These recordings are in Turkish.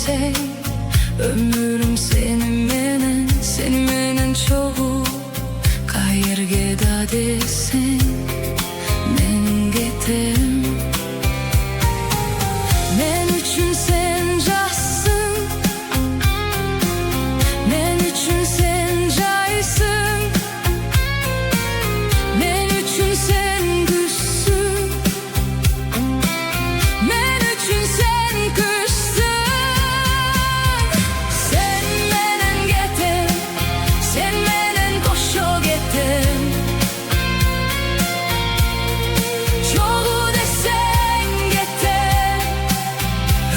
desek, ömrüm seni menen çoğu kayırgeda desen men getem. Men üçün sen cansın, men üçün sen caysın, men üçün sen güçsün, men üçün sen kışsın. Sen menen getem, sen menen koşo getem. Çoğu desen getem,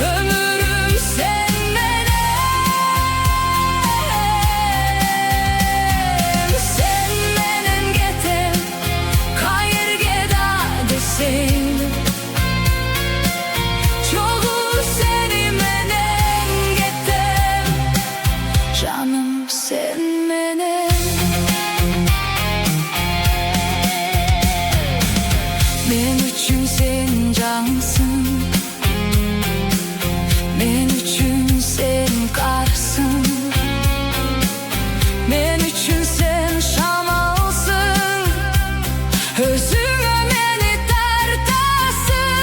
ömrüm sen menem. Sen menen getem, kayırgeda desen. Çoğu seni menen getem, canım sen menem. Men üçün sen cansın, men üçün sen karsın, men üçün sen şamalsın, özüne meni tartasın.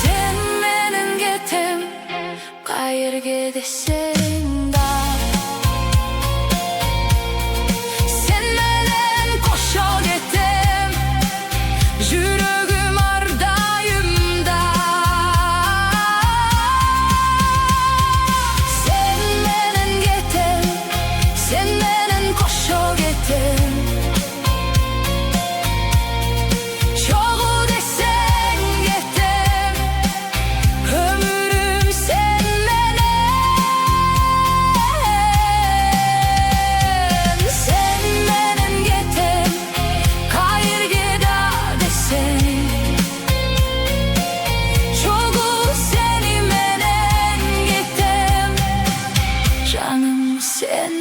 Sen menen getem, kayırge desen da. Sen menen koşo getem, yüreğim ardayımda. Sen menen getem, sen menen koşo getem. Çoğu desen getem, ömrüm sen menem. Sen menen getem, kayırgeda desen. Çoğu seni menen getem, canım sen